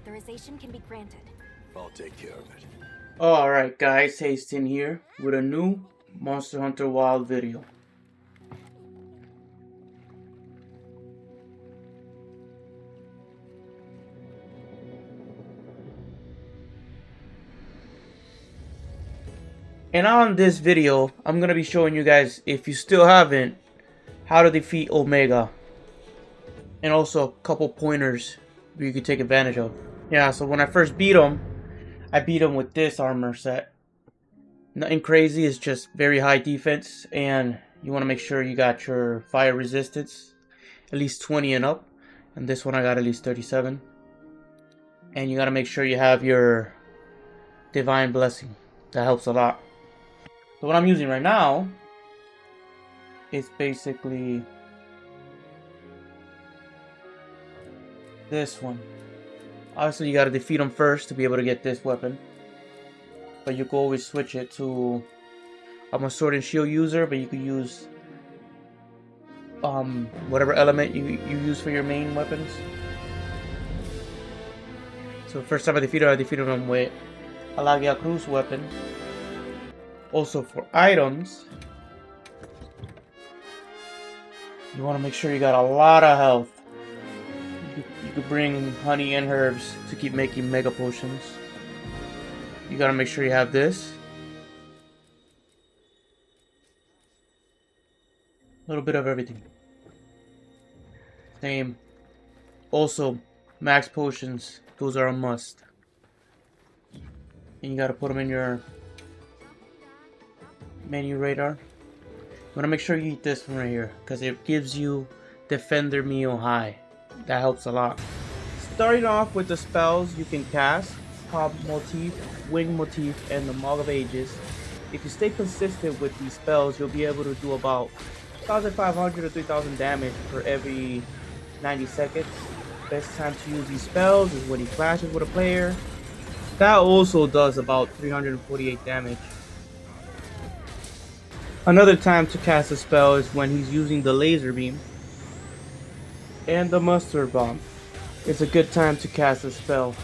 authorization can be granted. I'll take care of it. Alright guys, Hasten here with a new Monster Hunter Wild video. And on this video, I'm going to be showing you guys, if you still haven't, how to defeat Omega. And also a couple pointers where you can take advantage of. Yeah, so when I first beat him, I beat him with this armor set. Nothing crazy, it's just very high defense. And you want to make sure you got your fire resistance at least 20 and up. And this one I got at least 37. And you got to make sure you have your Divine Blessing. That helps a lot. So what I'm using right now is basically this one. Obviously you got to defeat him first to be able to get this weapon. But you can always switch it to... I'm a sword and shield user, but you can use whatever element you use for your main weapons. So first time I defeated him with a Lagia Cruz weapon. Also for items, you want to make sure you got a lot of health. You could bring honey and herbs to keep making mega potions. You got to make sure you have this. A little bit of everything. Same. Also, max potions. Those are a must. And you got to put them in your menu radar. You want to make sure you eat this one right here because it gives you Defender Meal High. That helps a lot. Starting off with the spells you can cast: Pop Motif, Wing Motif, and the Mog of Ages. If you stay consistent with these spells, you'll be able to do about 1,500 to 3,000 damage per every 90 seconds. Best time to use these spells is when he clashes with a player. That also does about 348 damage. Another time to cast a spell is when he's using the laser beam and the mustard bomb. It's a good time to cast a spell.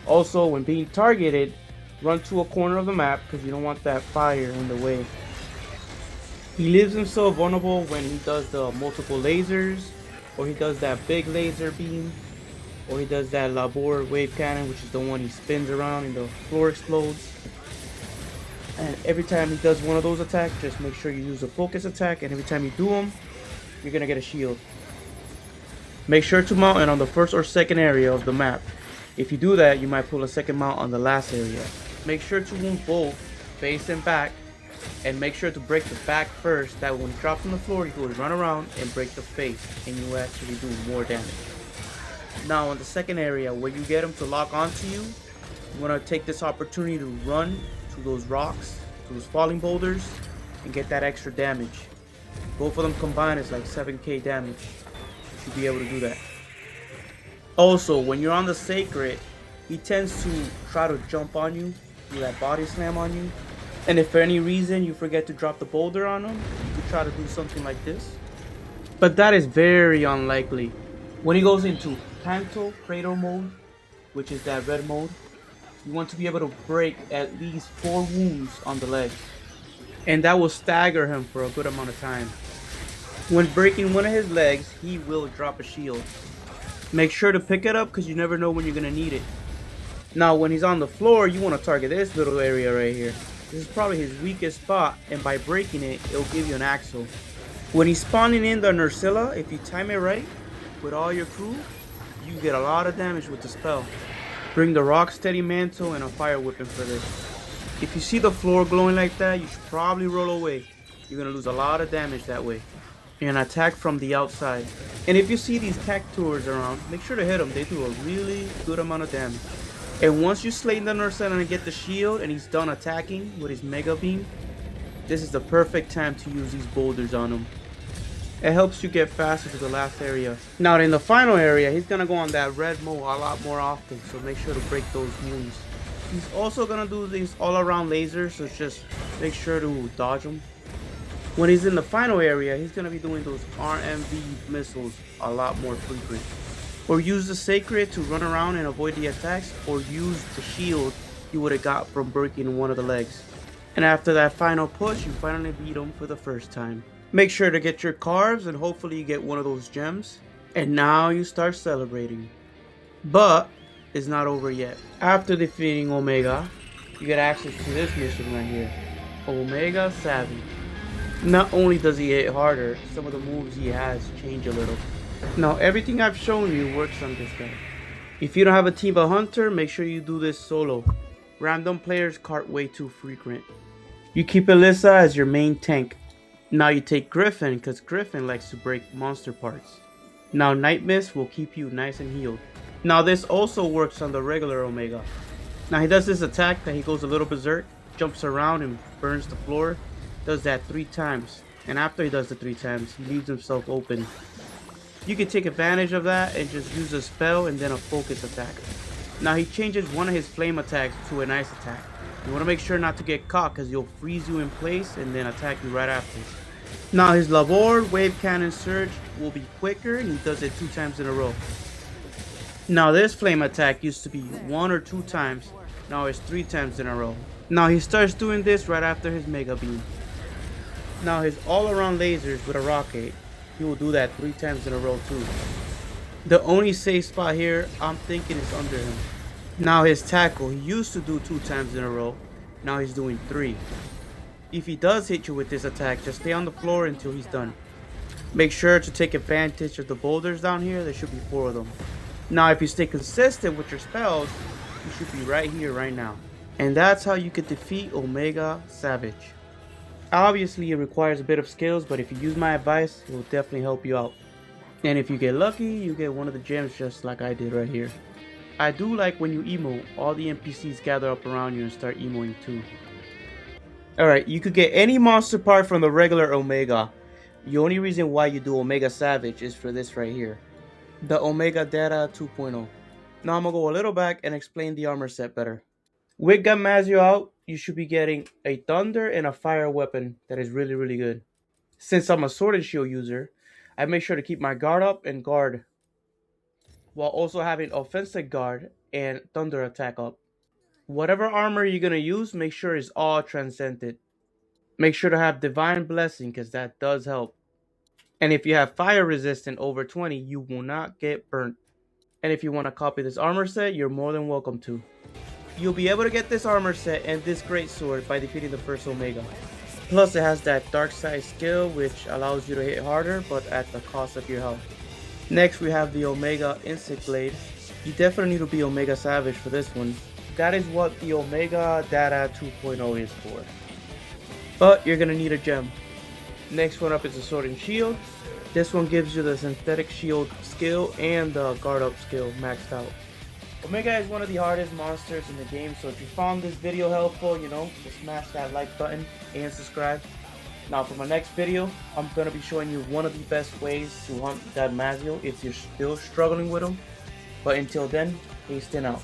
Also, when being targeted, run to a corner of the map because you don't want that fire in the way. He leaves himself vulnerable when he does the multiple lasers, or he does that big laser beam, or he does that Labor wave cannon, which is the one he spins around and the floor explodes. And every time he does one of those attacks, just make sure you use a focus attack, and every time you do them, you're gonna get a shield. Make sure to mount it on the first or second area of the map. If you do that, you might pull a second mount on the last area. Make sure to wound both, face and back, and make sure to break the back first. That when he drops on the floor, you go run around and break the face, and you actually do more damage. Now on the second area, where you get him to lock onto you, you want to take this opportunity to run to those rocks, to those falling boulders, and get that extra damage. Both of them combined is like 7k damage. You should be able to do that. Also, when you're on the sacred, he tends to try to jump on you, do that body slam on you. And if for any reason you forget to drop the boulder on him, you could try to do something like this. But that is very unlikely. When he goes into Panto Cradle mode, which is that red mode, you want to be able to break at least 4 wounds on the leg. And that will stagger him for a good amount of time. When breaking one of his legs, he will drop a shield. Make sure to pick it up because you never know when you're going to need it. Now when he's on the floor, you want to target this little area right here. This is probably his weakest spot, and by breaking it, it'll give you an axle. When he's spawning in the Nursilla, if you time it right with all your crew, you get a lot of damage with the spell. Bring the Rocksteady Mantle and a Fire Whipping for this. If you see the floor glowing like that, you should probably roll away. You're going to lose a lot of damage that way. And attack from the outside. And if you see these Cactuars around, make sure to hit them. They do a really good amount of damage. And once you slay the Nursilla and get the shield and he's done attacking with his Mega Beam, this is the perfect time to use these boulders on him. It helps you get faster to the last area. Now in the final area, he's going to go on that red mode a lot more often, so make sure to break those wounds. He's also going to do these all around lasers, so just make sure to dodge them. When he's in the final area, he's going to be doing those RMV missiles a lot more frequent. Or use the Sacred to run around and avoid the attacks, or use the shield you would have got from breaking one of the legs. And after that final push, you finally beat him for the first time. Make sure to get your carbs and hopefully you get one of those gems. And now you start celebrating. But it's not over yet. After defeating Omega, you get access to this mission right here. Omega Savage. Not only does he hit harder, some of the moves he has change a little. Now everything I've shown you works on this guy. If you don't have a team of hunter, make sure you do this solo. Random players cart way too frequent. You keep Alyssa as your main tank. Now you take Griffin because Griffin likes to break monster parts. Now Night Mist will keep you nice and healed. Now this also works on the regular Omega. Now he does this attack that he goes a little berserk, jumps around and burns the floor. Does that 3 times. And after he does the 3 times, he leaves himself open. You can take advantage of that and just use a spell and then a focus attack. Now he changes one of his flame attacks to an ice attack. You want to make sure not to get caught because he'll freeze you in place and then attack you right after. Now his Labor Wave Cannon Surge will be quicker and he does it 2 times in a row. Now this flame attack used to be 1 or 2 times, now it's 3 times in a row. Now he starts doing this right after his Mega Beam. Now his all around lasers with a rocket, he will do that 3 times in a row too. The only safe spot here I'm thinking is under him. Now his tackle, he used to do 2 times in a row, now he's doing 3. If he does hit you with this attack, just stay on the floor until he's done. Make sure to take advantage of the boulders down here, there should be 4 of them. Now if you stay consistent with your spells, you should be right here right now. And that's how you could defeat Omega Savage. Obviously it requires a bit of skills, but if you use my advice, it will definitely help you out. And if you get lucky, you get one of the gems just like I did right here. I do like when you emote, all the NPCs gather up around you and start emoting too. Alright, you could get any monster part from the regular Omega. The only reason why you do Omega Savage is for this right here. The Omega Data 2.0. Now I'm going to go a little back and explain the armor set better. With Gamazio out, you should be getting a thunder and a fire weapon that is really good. Since I'm a sword and shield user, I make sure to keep my guard up and guard, while also having offensive guard and thunder attack up. Whatever armor you're going to use, make sure it's all transcended. Make sure to have divine blessing because that does help. And if you have fire resistant over 20, you will not get burnt. And if you want to copy this armor set, you're more than welcome to. You'll be able to get this armor set and this great sword by defeating the first Omega. Plus it has that dark side skill which allows you to hit harder but at the cost of your health. Next we have the Omega Insect Blade. You definitely need to be Omega Savage for this one. That is what the Omega Data 2.0 is for. But you're going to need a gem. Next one up is the Sword and Shield. This one gives you the Synthetic Shield skill and the Guard Up skill maxed out. Omega is one of the hardest monsters in the game, so if you found this video helpful, just smash that like button and subscribe. Now for my next video, I'm going to be showing you one of the best ways to hunt that Mazio if you're still struggling with him. But until then, hasten out.